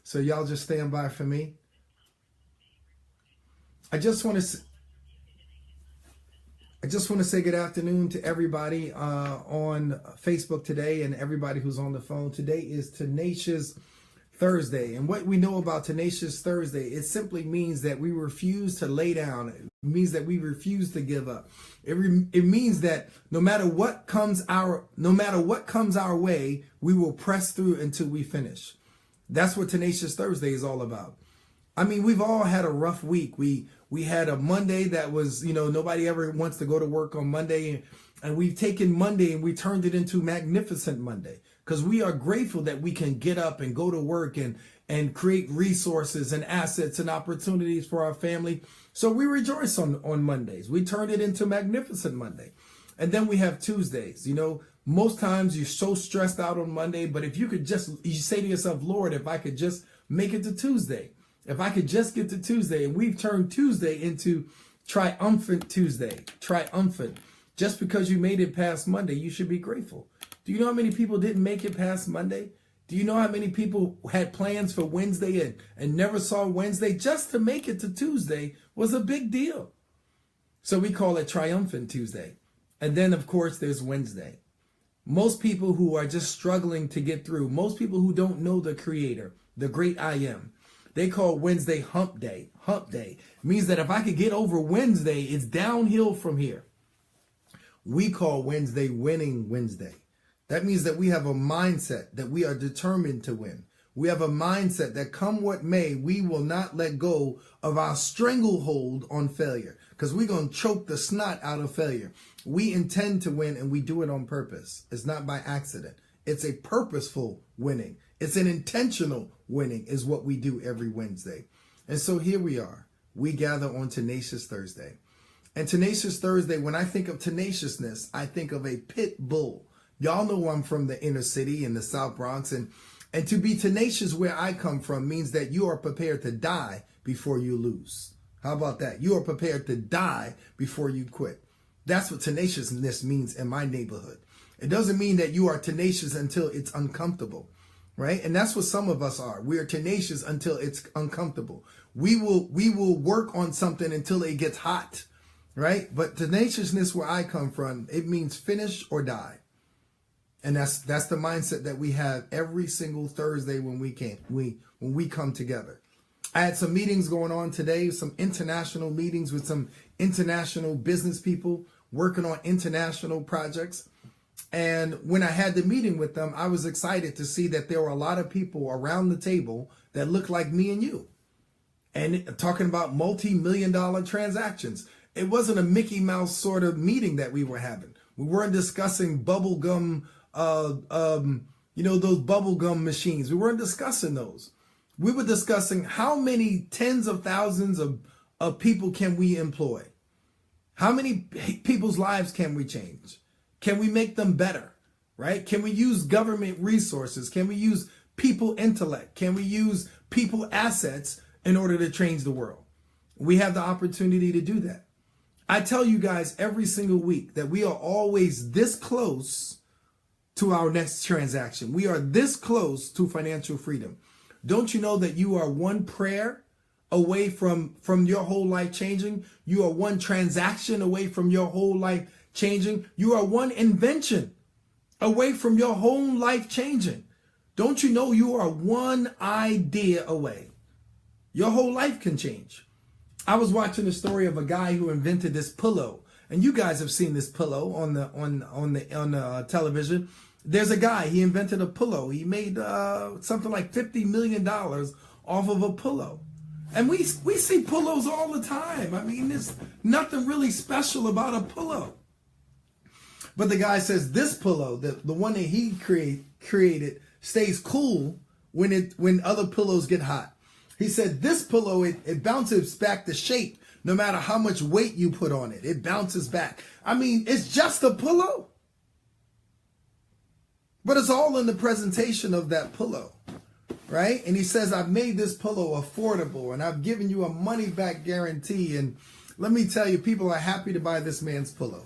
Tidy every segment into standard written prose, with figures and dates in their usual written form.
So y'all just stand by for me. I just want to say good afternoon to everybody on Facebook today and everybody who's on the phone. Today is Tenacious Thursday. And what we know about Tenacious Thursday, it simply means that we refuse to lay down. It means that we refuse to give up. It means that no matter what comes our way, we will press through until we finish. That's what Tenacious Thursday is all about. I mean, we've all had a rough week. We had a Monday that was, nobody ever wants to go to work on Monday. And we've taken Monday and we turned it into Magnificent Monday because we are grateful that we can get up and go to work and create resources and assets and opportunities for our family. So we rejoice on Mondays. We turned it into Magnificent Monday. And then we have Tuesdays. Most times you're so stressed out on Monday, but if you say to yourself, Lord, if I could just make it to Tuesday, if I could just get to Tuesday, and we've turned Tuesday into Triumphant Tuesday, triumphant. Just because you made it past Monday, you should be grateful. Do you know how many people didn't make it past Monday? Do you know how many people had plans for Wednesday and never saw Wednesday? Just to make it to Tuesday was a big deal. So we call it Triumphant Tuesday. And then, of course, there's Wednesday. Most people who are just struggling to get through, most people who don't know the Creator, the great I Am, they call Wednesday Hump Day. Hump Day means that if I could get over Wednesday, it's downhill from here. We call Wednesday Winning Wednesday. That means that we have a mindset that we are determined to win. We have a mindset that come what may, we will not let go of our stranglehold on failure because we're going to choke the snot out of failure. We intend to win and we do it on purpose. It's not by accident. It's a purposeful winning. It's an intentional winning is what we do every Wednesday. And so here we are. We gather on Tenacious Thursday. And Tenacious Thursday, when I think of tenaciousness, I think of a pit bull. Y'all know I'm from the inner city in the South Bronx. And to be tenacious where I come from means that you are prepared to die before you lose. How about that? You are prepared to die before you quit. That's what tenaciousness means in my neighborhood. It doesn't mean that you are tenacious until it's uncomfortable, right? And that's what some of us are. We are tenacious until it's uncomfortable. We will work on something until it gets hot, right? But tenaciousness where I come from, it means finish or die. And that's the mindset that we have every single Thursday when we come together. I had some meetings going on today, some international meetings with some international business people working on international projects. And when I had the meeting with them, I was excited to see that there were a lot of people around the table that looked like me and you. And talking about multi-million-dollar transactions. It wasn't a Mickey Mouse sort of meeting that we were having. We weren't discussing bubblegum, those bubblegum machines. We weren't discussing those. We were discussing how many tens of thousands of people can we employ? How many people's lives can we change? Can we make them better, right? Can we use government resources? Can we use people intellect? Can we use people assets in order to change the world? We have the opportunity to do that. I tell you guys every single week that we are always this close to our next transaction. We are this close to financial freedom. Don't you know that you are one prayer away from your whole life changing? You are one transaction away from your whole life changing. You are one invention away from your whole life changing. Don't you know you are one idea away? Your whole life can change. I was watching the story of a guy who invented this pillow, and you guys have seen this pillow on the television. There's a guy, he invented a pillow. He made something like $50 million off of a pillow. And we see pillows all the time. I mean, there's nothing really special about a pillow. But the guy says this pillow, the one that he created, stays cool when other pillows get hot. He said this pillow, it bounces back to shape no matter how much weight you put on it. It bounces back. I mean, it's just a pillow. But it's all in the presentation of that pillow, right? And he says, I've made this pillow affordable and I've given you a money back guarantee. And let me tell you, people are happy to buy this man's pillow.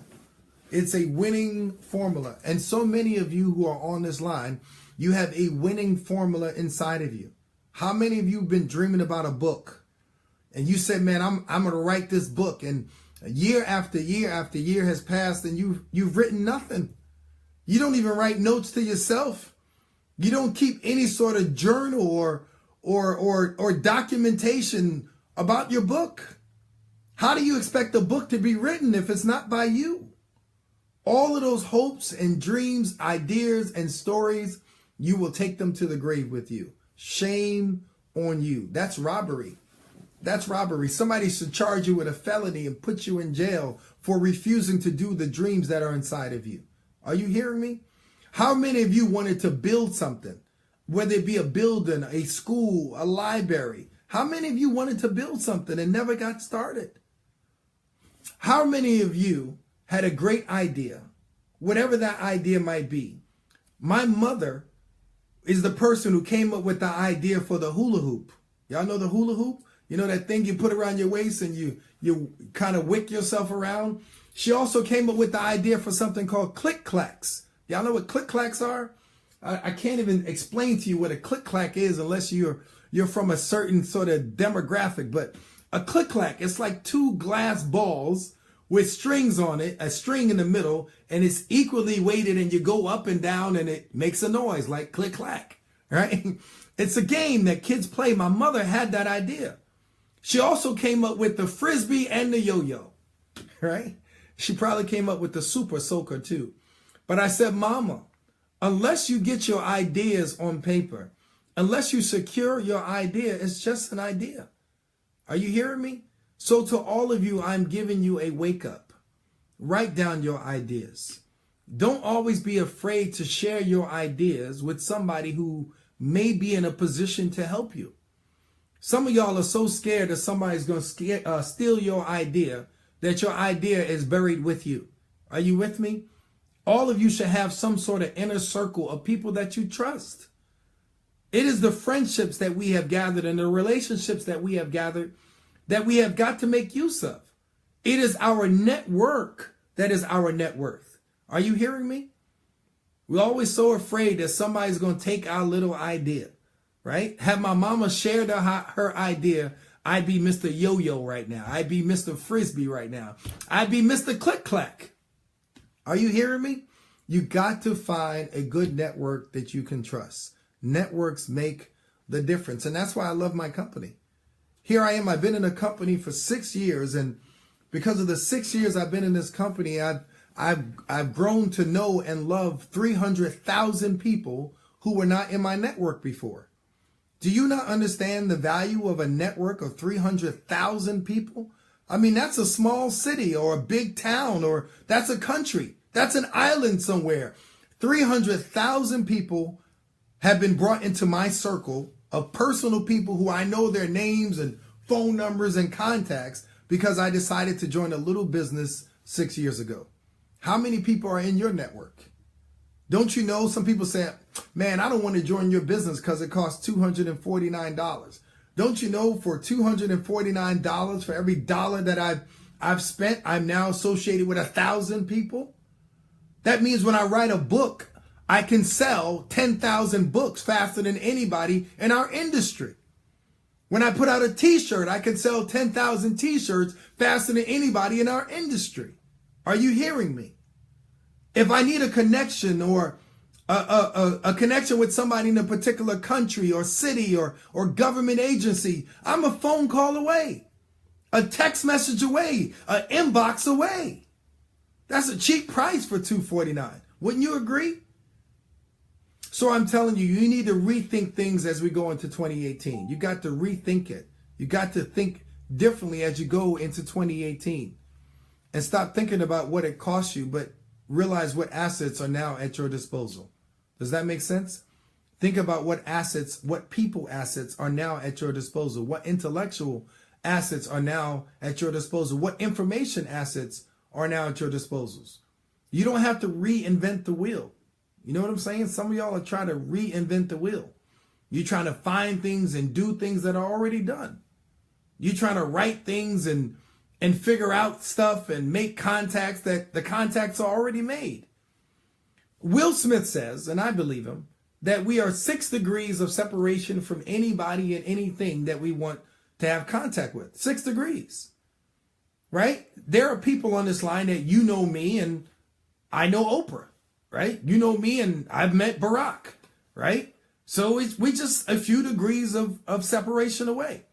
It's a winning formula. And so many of you who are on this line, you have a winning formula inside of you. How many of you have been dreaming about a book? And you said, man, I'm going to write this book. And year after year after year has passed and you've written nothing. You don't even write notes to yourself. You don't keep any sort of journal or documentation about your book. How do you expect a book to be written if it's not by you? All of those hopes and dreams, ideas and stories, you will take them to the grave with you. Shame on you. That's robbery. That's robbery. Somebody should charge you with a felony and put you in jail for refusing to do the dreams that are inside of you. Are you hearing me? How many of you wanted to build something, whether it be a building, a school, a library? How many of you wanted to build something and never got started? How many of you had a great idea, whatever that idea might be? My mother is the person who came up with the idea for the hula hoop. Y'all know the hula hoop? You know that thing you put around your waist and you kind of wick yourself around? She also came up with the idea for something called click clacks. Y'all know what click clacks are? I can't even explain to you what a click clack is unless you're from a certain sort of demographic. But a click clack, it's like two glass balls with strings on it, a string in the middle, and it's equally weighted and you go up and down and it makes a noise like click clack, right? It's a game that kids play. My mother had that idea. She also came up with the frisbee and the yo-yo, right? She probably came up with the super soaker too. But I said, Mama, unless you get your ideas on paper, unless you secure your idea, it's just an idea. Are you hearing me? So to all of you, I'm giving you a wake up. Write down your ideas. Don't always be afraid to share your ideas with somebody who may be in a position to help you. Some of y'all are so scared that somebody's going to steal your idea that your idea is buried with you. Are you with me? All of you should have some sort of inner circle of people that you trust. It is the friendships that we have gathered and the relationships that we have gathered that we have got to make use of. It is our network that is our net worth. Are you hearing me? We're always so afraid that somebody's going to take our little idea, right? Had my mama shared her idea, I'd be Mr. Yo-Yo right now. I'd be Mr. Frisbee right now. I'd be Mr. Click-Clack. Are you hearing me? You got to find a good network that you can trust. Networks make the difference. And that's why I love my company. Here I am. I've been in a company for 6 years. And because of the 6 years I've been in this company, I've grown to know and love 300,000 people who were not in my network before. Do you not understand the value of a network of 300,000 people? I mean, that's a small city or a big town, or that's a country. That's an island somewhere. 300,000 people have been brought into my circle of personal people who I know their names and phone numbers and contacts because I decided to join a little business 6 years ago. How many people are in your network? Don't you know, some people say, man, I don't want to join your business because it costs $249. Don't you know, for $249, for every dollar that I've spent, I'm now associated with 1,000 people? That means when I write a book, I can sell 10,000 books faster than anybody in our industry. When I put out a t-shirt, I can sell 10,000 t-shirts faster than anybody in our industry. Are you hearing me? If I need a connection or a connection with somebody in a particular country or city or government agency, I'm a phone call away, a text message away, an inbox away. That's a cheap price for $249. Wouldn't you agree? So I'm telling you, you need to rethink things as we go into 2018. You got to rethink it. You got to think differently as you go into 2018 and stop thinking about what it costs you, but realize what assets are now at your disposal. Does that make sense? Think about what assets, what people assets are now at your disposal. What intellectual assets are now at your disposal. What information assets are now at your disposals. You don't have to reinvent the wheel. You know what I'm saying? Some of y'all are trying to reinvent the wheel. You're trying to find things and do things that are already done. You're trying to write things and figure out stuff and make contacts that the contacts are already made. Will Smith says, and I believe him, that we are 6 degrees of separation from anybody and anything that we want to have contact with. 6 degrees, right? There are people on this line that you know me and I know Oprah, right? You know me and I've met Barack, right? So we just a few degrees of separation away.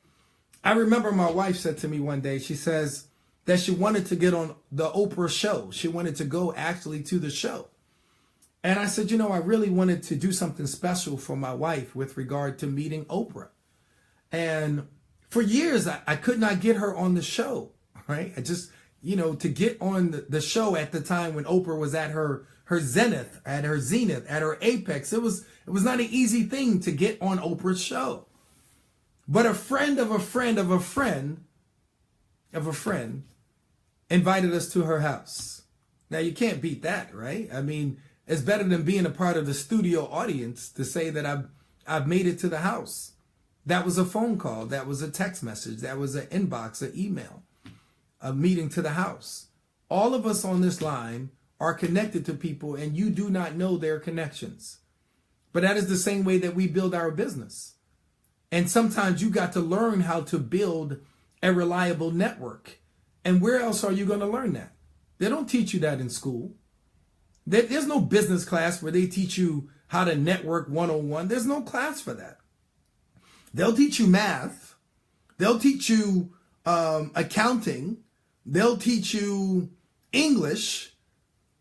I remember my wife said to me one day, she says that she wanted to get on the Oprah show. She wanted to go actually to the show. And I said, I really wanted to do something special for my wife with regard to meeting Oprah. And for years, I could not get her on the show, right? I just, to get on the show at the time when Oprah was at her zenith, at her apex, it was not an easy thing to get on Oprah's show. But a friend of a friend of a friend of a friend invited us to her house. Now, you can't beat that, right? I mean, it's better than being a part of the studio audience to say that I've made it to the house. That was a phone call. That was a text message. That was an inbox, an email, a meeting to the house. All of us on this line are connected to people and you do not know their connections. But that is the same way that we build our business. And sometimes you got to learn how to build a reliable network. And where else are you going to learn that? They don't teach you that in school. There's no business class where they teach you how to network 101. There's no class for that. They'll teach you math. They'll teach you accounting. They'll teach you English.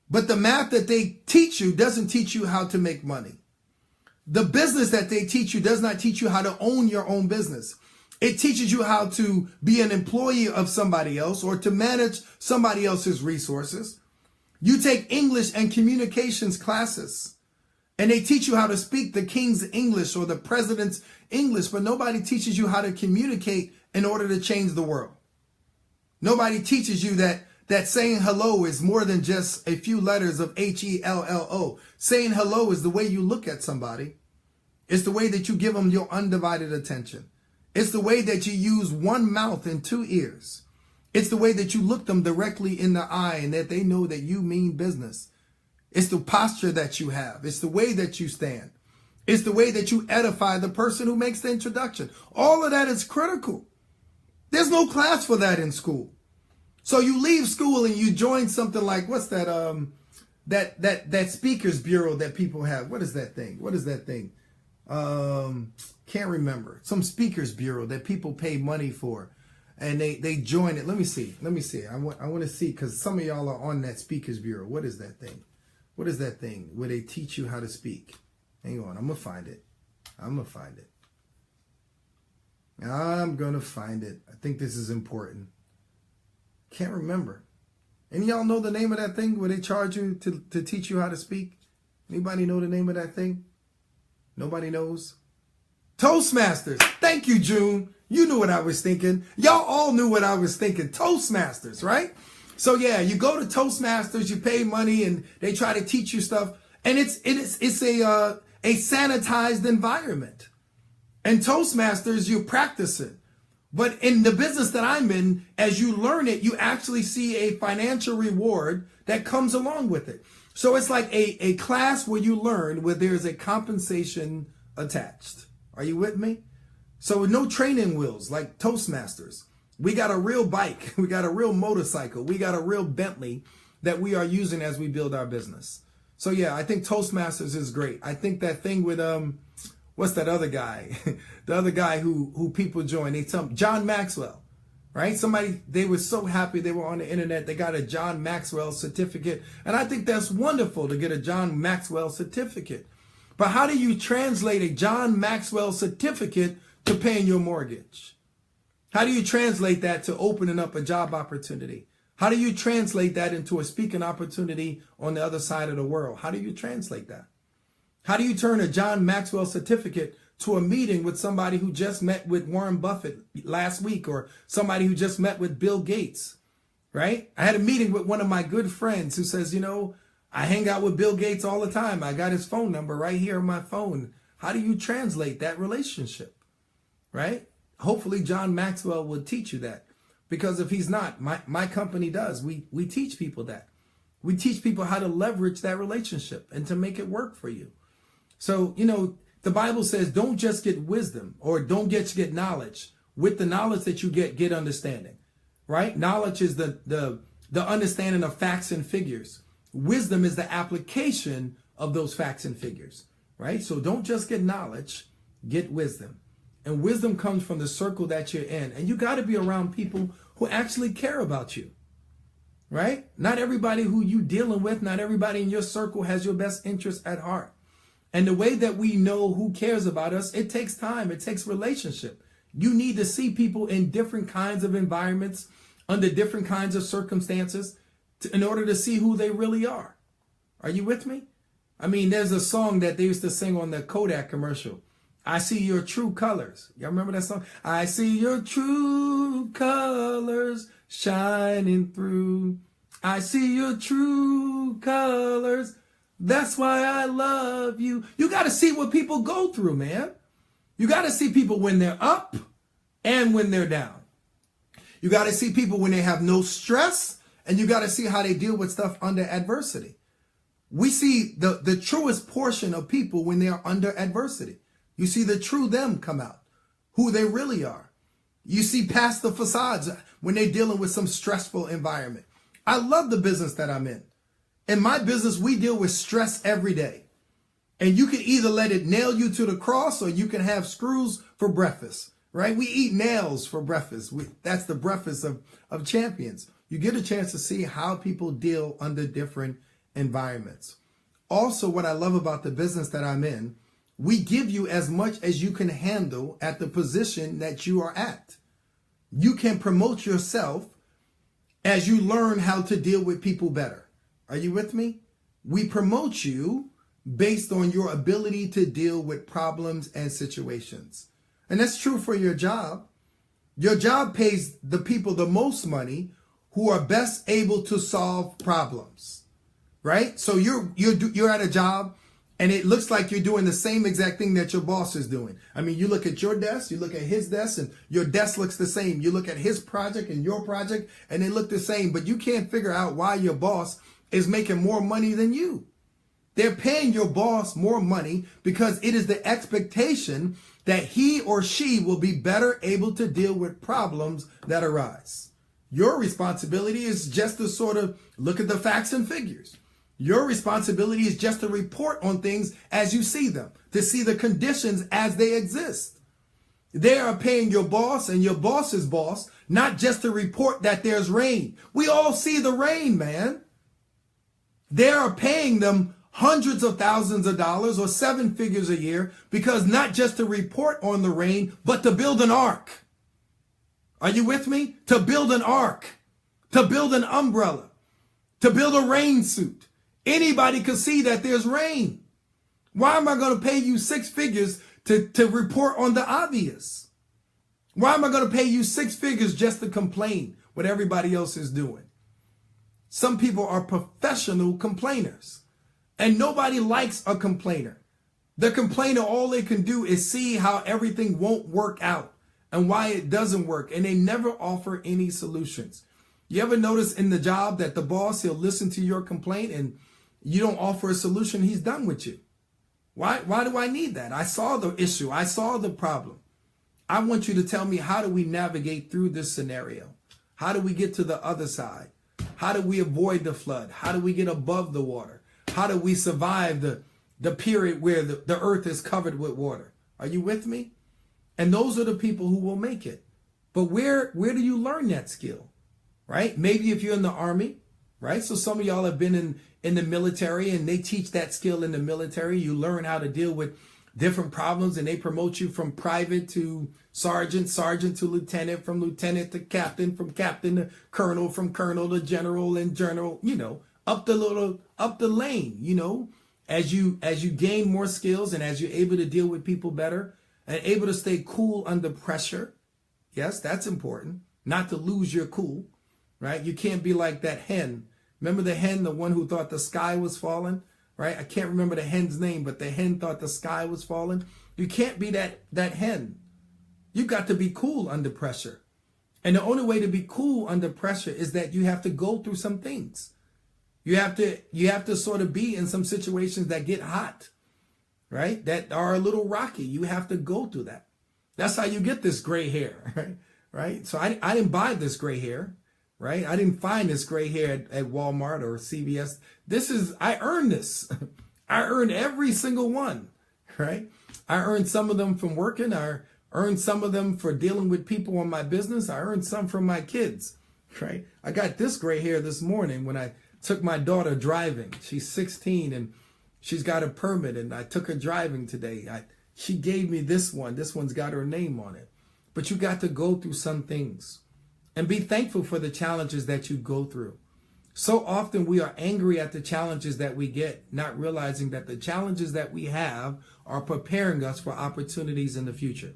But the math that they teach you doesn't teach you how to make money. The business that they teach you does not teach you how to own your own business. It teaches you how to be an employee of somebody else or to manage somebody else's resources. You take English and communications classes and they teach you how to speak the king's English or the president's English, but nobody teaches you how to communicate in order to change the world. Nobody teaches you that saying hello is more than just a few letters of HELLO. Saying hello is the way you look at somebody. It's the way that you give them your undivided attention. It's the way that you use one mouth and 2 ears. It's the way that you look them directly in the eye and that they know that you mean business. It's the posture that you have. It's the way that you stand. It's the way that you edify the person who makes the introduction. All of that is critical. There's no class for that in school. So you leave school and you join something like, what's that, that speakers bureau that people have. What is that thing? Can't remember. Some speakers bureau that people pay money for. And they join it. Let me see. I want to see, because some of y'all are on that speakers bureau. What is that thing? What is that thing where they teach you how to speak? Hang on. I'm going to find it. I'm going to find it. I think this is important. Can't remember. Any of y'all know the name of that thing where they charge you to teach you how to speak? Anybody know the name of that thing? Nobody knows? Toastmasters. Thank you, June. You knew what I was thinking. Y'all all knew what I was thinking. Toastmasters, right? So yeah, you go to Toastmasters, you pay money, and they try to teach you stuff. And it's a sanitized environment. And Toastmasters, you practice it. But in the business that I'm in, as you learn it, you actually see a financial reward that comes along with it. So it's like a class where you learn where there's a compensation attached. Are you with me? So no training wheels like Toastmasters. We got a real bike. We got a real motorcycle. We got a real Bentley that we are using as we build our business. So yeah, I think Toastmasters is great. I think that thing with, what's that other guy? The other guy who people join, they tell John Maxwell, right? They were so happy they were on the internet. They got a John Maxwell certificate. And I think that's wonderful to get a John Maxwell certificate. But how do you translate a John Maxwell certificate to paying your mortgage? How do you translate that to opening up a job opportunity? How do you translate that into a speaking opportunity on the other side of the world? How do you translate that? How do you turn a John Maxwell certificate to a meeting with somebody who just met with Warren Buffett last week, or somebody who just met with Bill Gates, right? I had a meeting with one of my good friends who says, I hang out with Bill Gates all the time. I got his phone number right here on my phone. How do you translate that relationship, right? Hopefully John Maxwell will teach you that, because if he's not, my company does. We teach people that. We teach people how to leverage that relationship and to make it work for you. So, the Bible says don't just get wisdom or don't just get knowledge. With the knowledge that you get understanding, right? Knowledge is the understanding of facts and figures. Wisdom is the application of those facts and figures, right? So don't just get knowledge, get wisdom. And wisdom comes from the circle that you're in. And you got to be around people who actually care about you, right? Not everybody who you dealing with, not everybody in your circle has your best interest at heart. And the way that we know who cares about us, it takes time. It takes relationship. You need to see people in different kinds of environments, under different kinds of circumstances, in order to see who they really are. Are you with me? I mean, there's a song that they used to sing on the Kodak commercial. I see your true colors. Y'all remember that song? I see your true colors shining through. I see your true colors. That's why I love you. You got to see what people go through, man. You got to see people when they're up and when they're down. You got to see people when they have no stress, and you got to see how they deal with stuff under adversity. We see the truest portion of people when they are under adversity. You see the true them come out, who they really are. You see past the facades when they're dealing with some stressful environment. I love the business that I'm in. In my business, we deal with stress every day. And you can either let it nail you to the cross or you can have screws for breakfast, right? We eat nails for breakfast. That's the breakfast of champions. You get a chance to see how people deal under different environments. Also, what I love about the business that I'm in, we give you as much as you can handle at the position that you are at. You can promote yourself as you learn how to deal with people better. Are you with me? We promote you based on your ability to deal with problems and situations. And that's true for your job. Your job pays the people the most money who are best able to solve problems, right? So you're at a job and it looks like you're doing the same exact thing that your boss is doing. I mean, you look at your desk, you look at his desk, and your desk looks the same. You look at his project and your project, and they look the same, but you can't figure out why your boss is making more money than you. They're paying your boss more money because it is the expectation that he or she will be better able to deal with problems that arise. Your responsibility is just to sort of look at the facts and figures. Your responsibility is just to report on things as you see them, to see the conditions as they exist. They are paying your boss and your boss's boss not just to report that there's rain. We all see the rain, man. They are paying them hundreds of thousands of dollars or seven figures a year because not just to report on the rain, but to build an ark. Are you with me? To build an ark, to build an umbrella, to build a rain suit. Anybody could see that there's rain. Why am I going to pay you six figures to report on the obvious? Why am I going to pay you six figures just to complain what everybody else is doing? Some people are professional complainers, and nobody likes a complainer. The complainer, all they can do is see how everything won't work out and why it doesn't work, and they never offer any solutions. You ever notice in the job that the boss, he'll listen to your complaint and you don't offer a solution, he's done with you. Why do I need that? I saw the issue. I saw the problem. I want you to tell me, how do we navigate through this scenario? How do we get to the other side? How do we avoid the flood? How do we get above the water? How do we survive the period where the earth is covered with water? Are you with me? And those are the people who will make it. But where do you learn that skill? Right? Maybe if you're in the army, right? So some of y'all have been in the military and they teach that skill in the military. You learn how to deal with different problems and they promote you from private to sergeant, sergeant to lieutenant, from lieutenant to captain, from captain to colonel, from colonel to general and general, up the lane, as you gain more skills and as you're able to deal with people better and able to stay cool under pressure. Yes, that's important. Not to lose your cool, right? You can't be like that hen. Remember the hen, the one who thought the sky was falling, right? I can't remember the hen's name, but the hen thought the sky was falling. You can't be that hen. You've got to be cool under pressure. And the only way to be cool under pressure is that you have to go through some things. You have to sort of be in some situations that get hot, right? That are a little rocky. You have to go through that. That's how you get this gray hair, right? Right? So I didn't buy this gray hair, right? I didn't find this gray hair at Walmart or CVS. I earned this. I earned every single one, right? I earned some of them from working. I earned some of them for dealing with people on my business. I earned some from my kids, right? I got this gray hair this morning when I took my daughter driving. She's 16 and she's got a permit, and I took her driving today. She gave me this one. This one's got her name on it. But you got to go through some things and be thankful for the challenges that you go through. So often we are angry at the challenges that we get, not realizing that the challenges that we have are preparing us for opportunities in the future.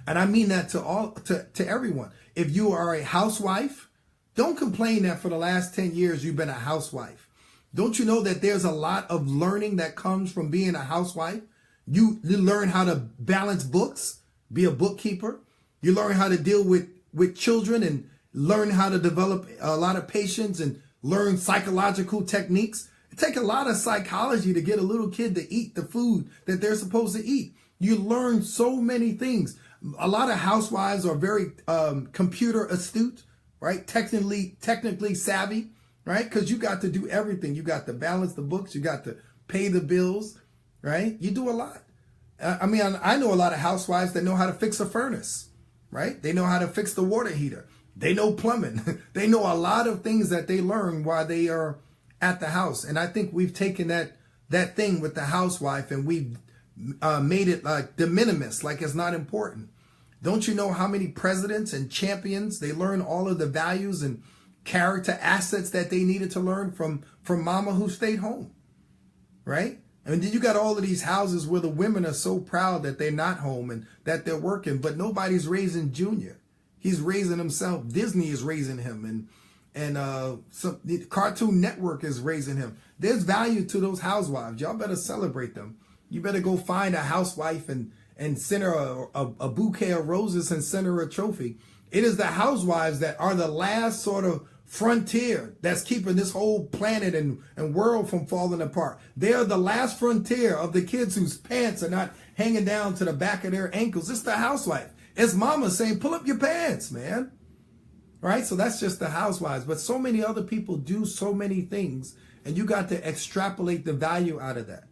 And I mean that to everyone. If you are a housewife, don't complain that for the last 10 years you've been a housewife. Don't you know that there's a lot of learning that comes from being a housewife? You learn how to balance books, be a bookkeeper. You learn how to deal with children and learn how to develop a lot of patience and learn psychological techniques. It takes a lot of psychology to get a little kid to eat the food that they're supposed to eat. You learn so many things. A lot of housewives are very computer astute, right? Technically savvy, right? Because you got to do everything. You got to balance the books. You got to pay the bills, right? You do a lot. I mean, I know a lot of housewives that know how to fix a furnace, right? They know how to fix the water heater. They know plumbing. They know a lot of things that they learn while they are at the house. And I think we've taken that thing with the housewife and we've made it like de minimis, like it's not important. Don't you know how many presidents and champions, they learn all of the values and character assets that they needed to learn from mama who stayed home, right? And then you got all of these houses where the women are so proud that they're not home and that they're working, but nobody's raising Junior. He's raising himself. Disney is raising him, and the Cartoon Network is raising him. There's value to those housewives. Y'all better celebrate them. You better go find a housewife and send her a bouquet of roses and send her a trophy. It is the housewives that are the last sort of frontier that's keeping this whole planet and world from falling apart. They are the last frontier of the kids whose pants are not hanging down to the back of their ankles. It's the housewife. It's mama saying, pull up your pants, man. Right? So that's just the housewives. But so many other people do so many things, and you got to extrapolate the value out of that.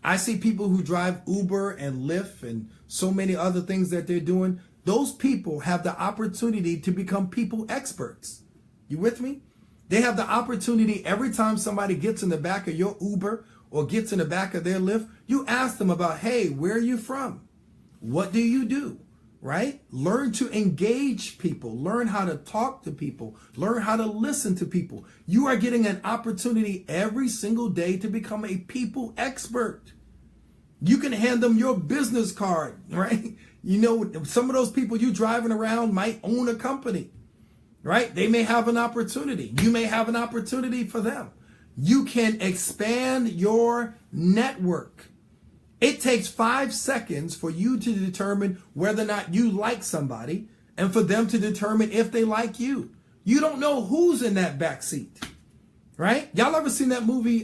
I see people who drive Uber and Lyft and so many other things that they're doing. Those people have the opportunity to become people experts. You with me? They have the opportunity every time somebody gets in the back of your Uber or gets in the back of their Lyft, you ask them about, hey, where are you from? What do you do? Right? Learn to engage people. Learn how to talk to people. Learn how to listen to people. You are getting an opportunity every single day to become a people expert. You can hand them your business card, right? You know, some of those people you driving around might own a company, right? They may have an opportunity. You may have an opportunity for them. You can expand your network. It takes 5 seconds for you to determine whether or not you like somebody and for them to determine if they like you. You don't know who's in that back seat, right? Y'all ever seen that movie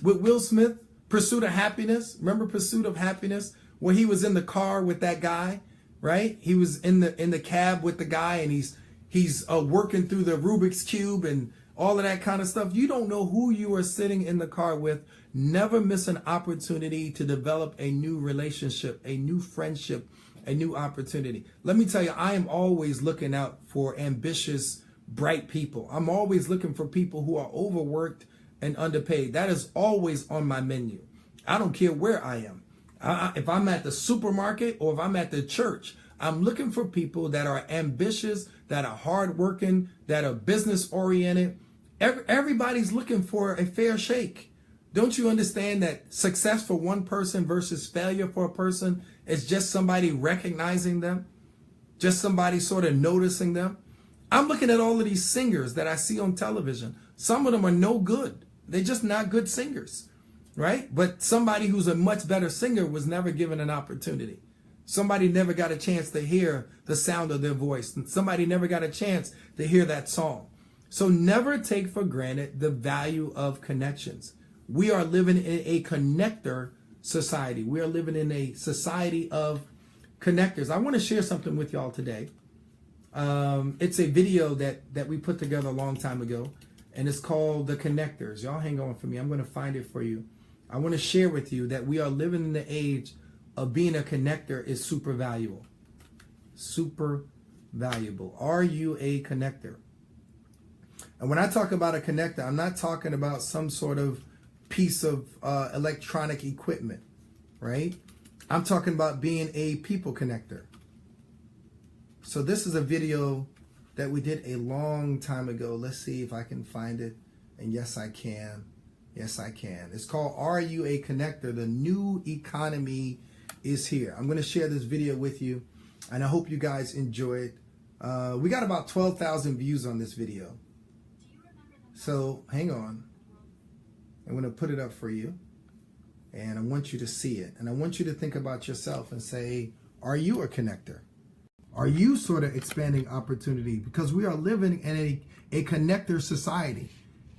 with Will Smith, Pursuit of Happiness? Remember Pursuit of Happiness, where he was in the car with that guy, right? He was in the cab with the guy, and he's working through the Rubik's Cube and all of that kind of stuff. You don't know who you are sitting in the car with. Never miss an opportunity to develop a new relationship, a new friendship, a new opportunity. Let me tell you, I am always looking out for ambitious, bright people. I'm always looking for people who are overworked and underpaid. That is always on my menu. I don't care where I am. If I'm at the supermarket or if I'm at the church, I'm looking for people that are ambitious, that are hardworking, that are business oriented. Everybody's looking for a fair shake. Don't you understand that success for one person versus failure for a person is just somebody recognizing them? Just somebody sort of noticing them? I'm looking at all of these singers that I see on television. Some of them are no good. They're just not good singers, right? But somebody who's a much better singer was never given an opportunity. Somebody never got a chance to hear the sound of their voice. Somebody never got a chance to hear that song. So never take for granted the value of connections. We are living in a connector society. We are living in a society of connectors. I want to share something with y'all today. It's a video that we put together a long time ago, and it's called The Connectors. Y'all hang on for me. I'm going to find it for you. I want to share with you that we are living in the age of being a connector is super valuable. Super valuable. Are you a connector? And when I talk about a connector, I'm not talking about some sort of piece of electronic equipment, right? I'm talking about being a people connector. So this is a video that we did a long time ago. Let's see if I can find it. And yes, I can. Yes, I can. It's called Are You a Connector? The New Economy is Here. I'm going to share this video with you, and I hope you guys enjoy it. We got about 12,000 views on this video. So hang on. I'm going to put it up for you, and I want you to see it. And I want you to think about yourself and say, are you a connector? Are you sort of expanding opportunity? Because we are living in a connector society.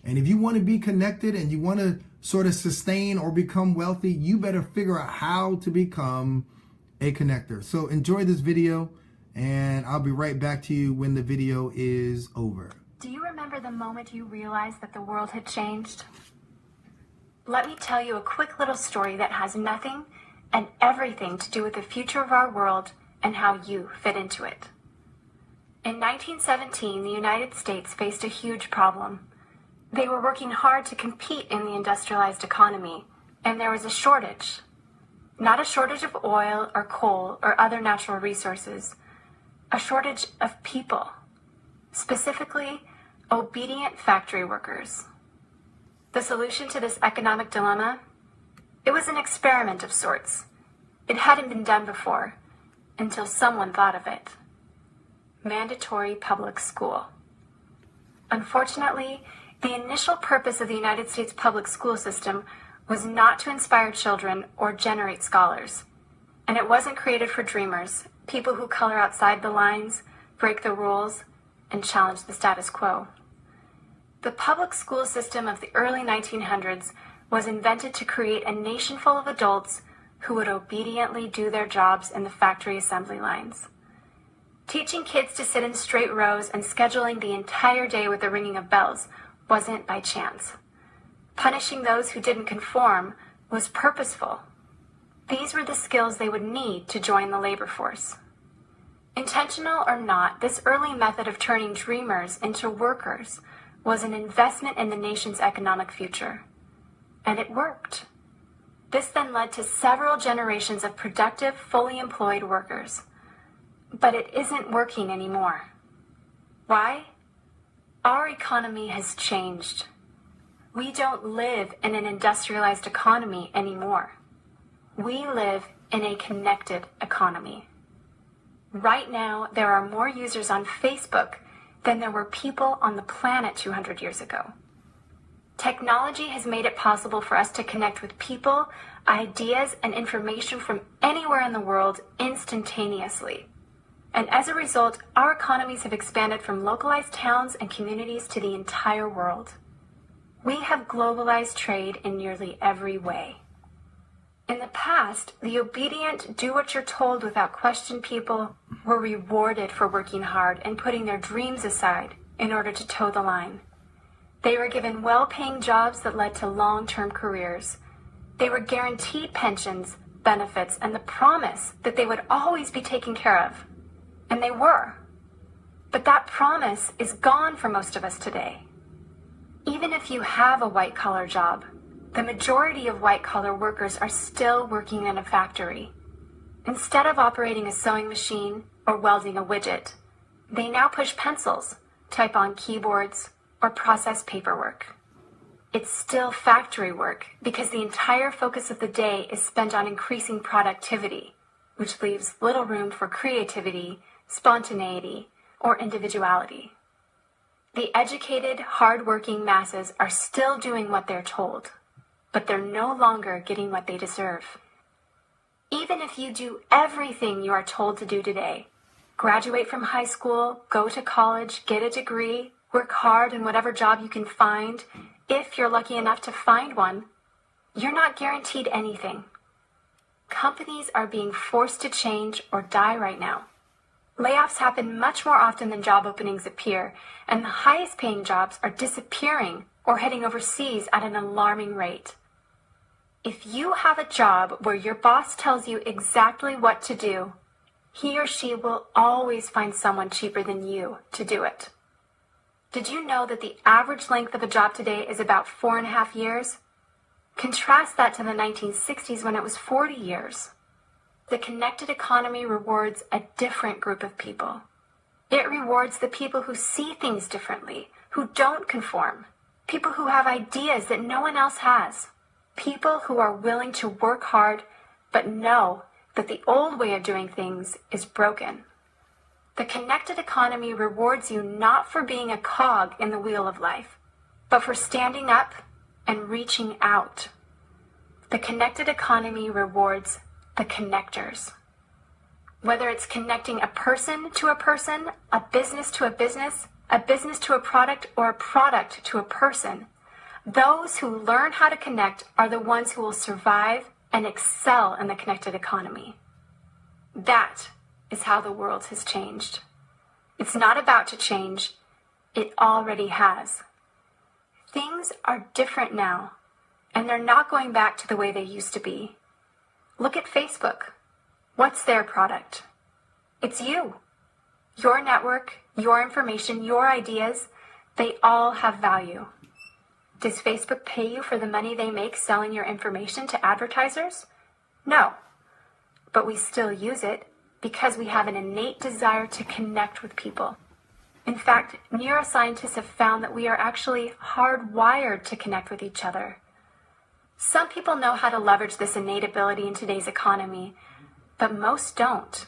And if you want to be connected and you want to sort of sustain or become wealthy, you better figure out how to become a connector. So enjoy this video, and I'll be right back to you when the video is over. Do you remember the moment you realized that the world had changed? Let me tell you a quick little story that has nothing and everything to do with the future of our world and how you fit into it. In 1917, the United States faced a huge problem. They were working hard to compete in the industrialized economy, and there was a shortage. Not a shortage of oil or coal or other natural resources, a shortage of people, specifically obedient factory workers. The solution to this economic dilemma? It was an experiment of sorts. It hadn't been done before, until someone thought of it. Mandatory public school. Unfortunately, the initial purpose of the United States public school system was not to inspire children or generate scholars. And it wasn't created for dreamers, people who color outside the lines, break the rules, and challenge the status quo. The public school system of the early 1900s was invented to create a nation full of adults who would obediently do their jobs in the factory assembly lines. Teaching kids to sit in straight rows and scheduling the entire day with the ringing of bells wasn't by chance. Punishing those who didn't conform was purposeful. These were the skills they would need to join the labor force. Intentional or not, this early method of turning dreamers into workers was an investment in the nation's economic future. And it worked. This then led to several generations of productive, fully employed workers. But it isn't working anymore. Why? Our economy has changed. We don't live in an industrialized economy anymore. We live in a connected economy. Right now, there are more users on Facebook than there were people on the planet 200 years ago. Technology has made it possible for us to connect with people, ideas, and information from anywhere in the world instantaneously. And as a result, our economies have expanded from localized towns and communities to the entire world. We have globalized trade in nearly every way. In the past, the obedient, do-what-you're-told without question people were rewarded for working hard and putting their dreams aside in order to toe the line. They were given well-paying jobs that led to long-term careers. They were guaranteed pensions, benefits, and the promise that they would always be taken care of. And they were. But that promise is gone for most of us today. Even if you have a white-collar job, the majority of white-collar workers are still working in a factory. Instead of operating a sewing machine or welding a widget, they now push pencils, type on keyboards, or process paperwork. It's still factory work because the entire focus of the day is spent on increasing productivity, which leaves little room for creativity, spontaneity, or individuality. The educated, hard-working masses are still doing what they're told, but they're no longer getting what they deserve. Even if you do everything you are told to do today, graduate from high school, go to college, get a degree, work hard in whatever job you can find, if you're lucky enough to find one, you're not guaranteed anything. companies are being forced to change or die right now. Layoffs happen much more often than job openings appear, and the highest paying jobs are disappearing or heading overseas at an alarming rate. If you have a job where your boss tells you exactly what to do, he or she will always find someone cheaper than you to do it. Did you know that the average length of a job today is about 4.5 years? Contrast that to the 1960s when it was 40 years. The connected economy rewards a different group of people. It rewards the people who see things differently, who don't conform, people who have ideas that no one else has, people who are willing to work hard but know that the old way of doing things is broken. The connected economy rewards you not for being a cog in the wheel of life, but for standing up and reaching out. The connected economy rewards the connectors. Whether it's connecting a person to a person, a business to a business to a product, or a product to a person, those who learn how to connect are the ones who will survive and excel in the connected economy. That is how the world has changed. It's not about to change, it already has. Things are different now, and they're not going back to the way they used to be. Look at Facebook. What's their product? It's you. Your network, your information, your ideas, they all have value. Does Facebook pay you for the money they make selling your information to advertisers? No. But we still use it because we have an innate desire to connect with people. In fact, neuroscientists have found that we are actually hardwired to connect with each other. Some people know how to leverage this innate ability in today's economy, but most don't.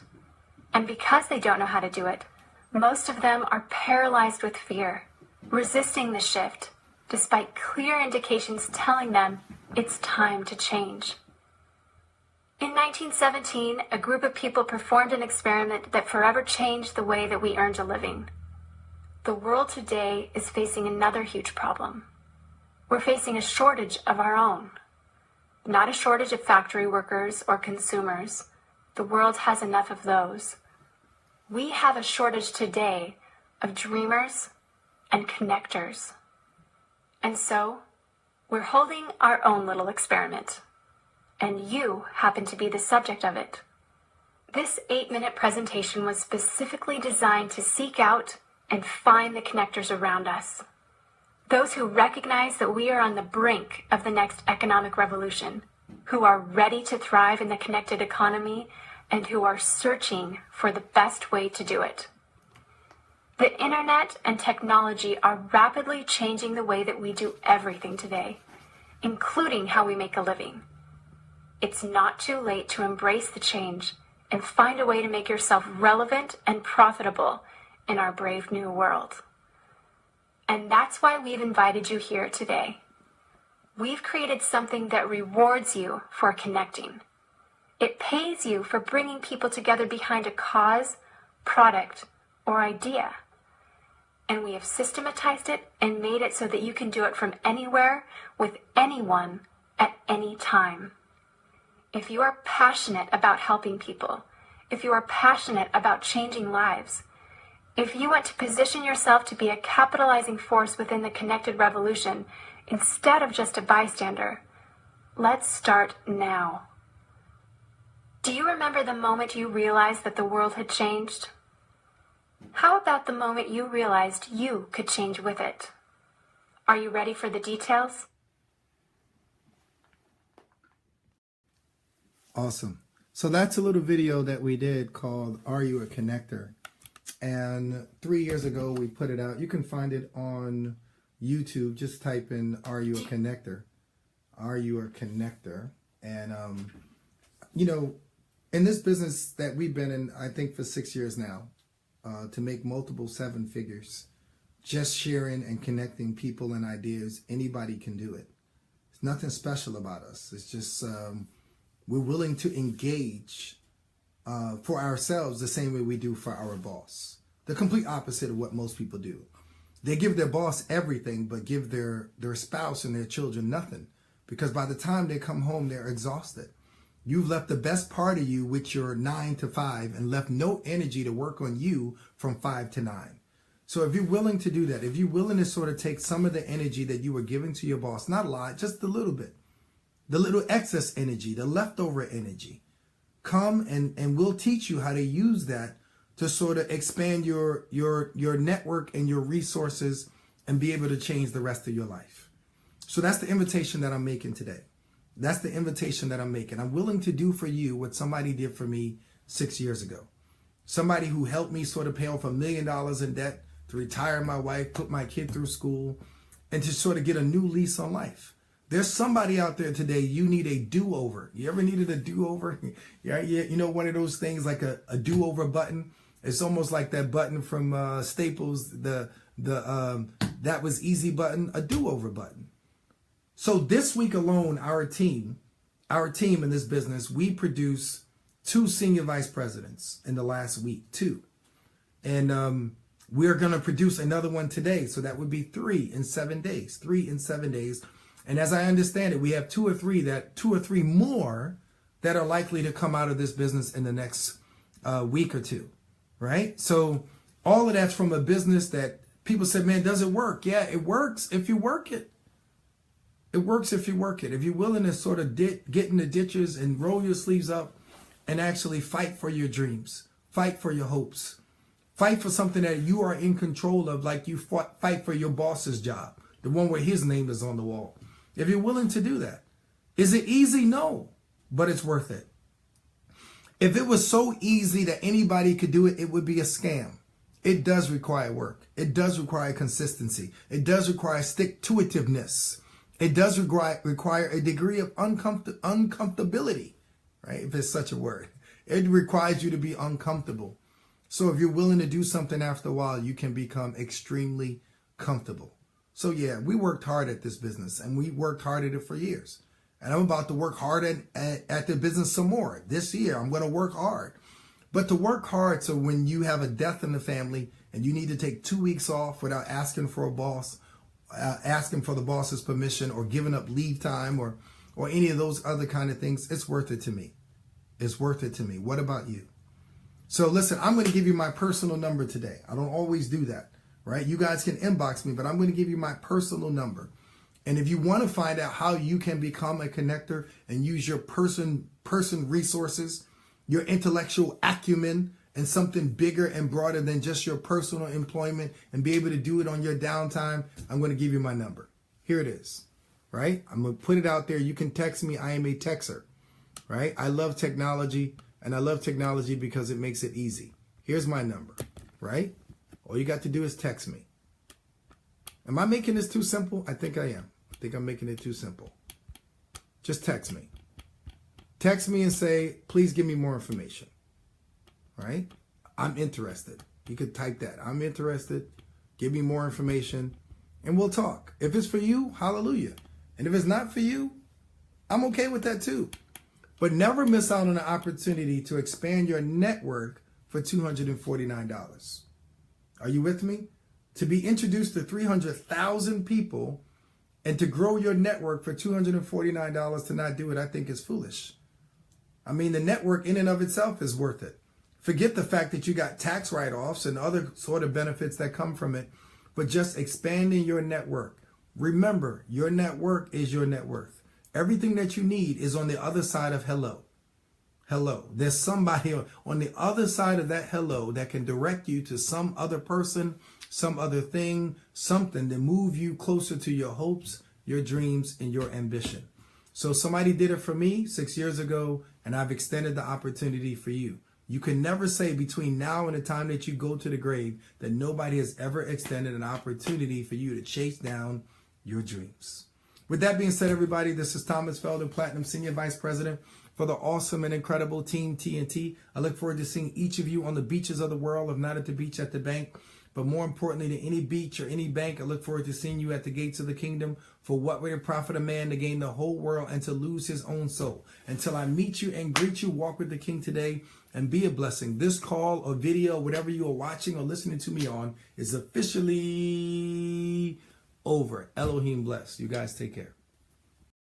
And because they don't know how to do it, most of them are paralyzed with fear, resisting the shift, despite clear indications telling them it's time to change. In 1917, a group of people performed an experiment that forever changed the way that we earned a living. The world today is facing another huge problem. We're facing a shortage of our own. Not a shortage of factory workers or consumers. The world has enough of those. We have a shortage today of dreamers and connectors. And so, we're holding our own little experiment. And you happen to be the subject of it. This 8-minute presentation was specifically designed to seek out and find the connectors around us. Those who recognize that we are on the brink of the next economic revolution, who are ready to thrive in the connected economy, and who are searching for the best way to do it. The internet and technology are rapidly changing the way that we do everything today, including how we make a living. It's not too late to embrace the change and find a way to make yourself relevant and profitable in our brave new world. And that's why we've invited you here today. We've created something that rewards you for connecting. It pays you for bringing people together behind a cause, product, or idea. And we have systematized it and made it so that you can do it from anywhere, with anyone, at any time. If you are passionate about helping people, if you are passionate about changing lives, if you want to position yourself to be a capitalizing force within the connected revolution instead of just a bystander, let's start now. Do you remember the moment you realized that the world had changed? How about the moment you realized you could change with it? Are you ready for the details? Awesome. So that's a little video that we did called Are You a Connector? And 3 years ago we put it out. You can find it on YouTube. Just type in Are You a Connector? Are You a Connector? And, you know, in this business that we've been in, I think for 6 years now, to make multiple 7 figures, just sharing and connecting people and ideas, anybody can do it. There's nothing special about us. It's just we're willing to engage for ourselves the same way we do for our boss. The complete opposite of what most people do. They give their boss everything, but give their spouse and their children nothing. Because by the time they come home, they're exhausted. You've left the best part of you with your 9 to 5 and left no energy to work on you from 5 to 9. So if you're willing to do that, if you're willing to sort of take some of the energy that you were giving to your boss, not a lot, just a little bit, the little excess energy, the leftover energy, come and we'll teach you how to use that to sort of expand your network and your resources and be able to change the rest of your life. So that's the invitation that I'm making today. That's the invitation that I'm making. I'm willing to do for you what somebody did for me 6 years ago. Somebody who helped me sort of pay off $1 million in debt, to retire my wife, put my kid through school, and to sort of get a new lease on life. There's somebody out there today, you need a do-over. You ever needed a do-over? Yeah, you know, one of those things like a do-over button. It's almost like that button from Staples, the that was easy button, a do-over button. So this week alone, our team in this business, we produce 2 senior vice presidents in the last week, 2. And we're going to produce another one today. So that would be 3 in 7 days, 3 in 7 days. And as I understand it, we have 2 or 3 more that are likely to come out of this business in the next week or 2, right? So all of that's from a business that people said, man, does it work? Yeah, it works if you work it. It works if you work it. If you're willing to sort of get in the ditches and roll your sleeves up and actually fight for your dreams, fight for your hopes, fight for something that you are in control of, like you fight for your boss's job, the one where his name is on the wall. If you're willing to do that. Is it easy? No, but it's worth it. If it was so easy that anybody could do it, it would be a scam. It does require work. It does require consistency. It does require stick-to-itiveness. It does require a degree of uncomfortability, right? If it's such a word. It requires you to be uncomfortable. So if you're willing to do something after a while, you can become extremely comfortable. So yeah, we worked hard at this business and we worked hard at it for years. And I'm about to work hard at the business some more. This year, I'm going to work hard. But to work hard, so when you have a death in the family and you need to take 2 weeks off without asking for a boss, asking for the boss's permission or giving up leave time or any of those other kind of things, it's worth it to me. It's worth it to me. What about you? So listen, I'm going to give you my personal number today. I don't always do that, right? You guys can inbox me, but I'm going to give you my personal number. And if you want to find out how you can become a connector and use your person resources, your intellectual acumen, and something bigger and broader than just your personal employment and be able to do it on your downtime, I'm going to give you my number. Here it is, right? I'm going to put it out there. You can text me. I am a texter, right? I love technology, and I love technology because it makes it easy. Here's my number, right? All you got to do is text me. Am I making this too simple? I think I am. I think I'm making it too simple. Just text me. Text me and say, please give me more information. Right? I'm interested. You could type that. I'm interested. Give me more information and we'll talk. If it's for you, hallelujah. And if it's not for you, I'm okay with that too. But never miss out on the opportunity to expand your network for $249. Are you with me? To be introduced to 300,000 people and to grow your network for $249 to not do it, I think is foolish. I mean, the network in and of itself is worth it. Forget the fact that you got tax write-offs and other sort of benefits that come from it, but just expanding your network. Remember, your network is your net worth. Everything that you need is on the other side of hello. Hello. There's somebody on the other side of that hello that can direct you to some other person, some other thing, something to move you closer to your hopes, your dreams, and your ambition. So somebody did it for me 6 years ago, and I've extended the opportunity for you. You can never say between now and the time that you go to the grave that nobody has ever extended an opportunity for you to chase down your dreams. With that being said, everybody, this is Thomas Felder, Platinum Senior Vice President for the awesome and incredible Team TNT. I look forward to seeing each of you on the beaches of the world, if not at the beach, at the bank. But more importantly than any beach or any bank, I look forward to seeing you at the gates of the kingdom. For what would it profit a man to gain the whole world and to lose his own soul? Until I meet you and greet you, walk with the King today and be a blessing. This call or video, whatever you are watching or listening to me on, is officially over. Elohim bless. You guys take care.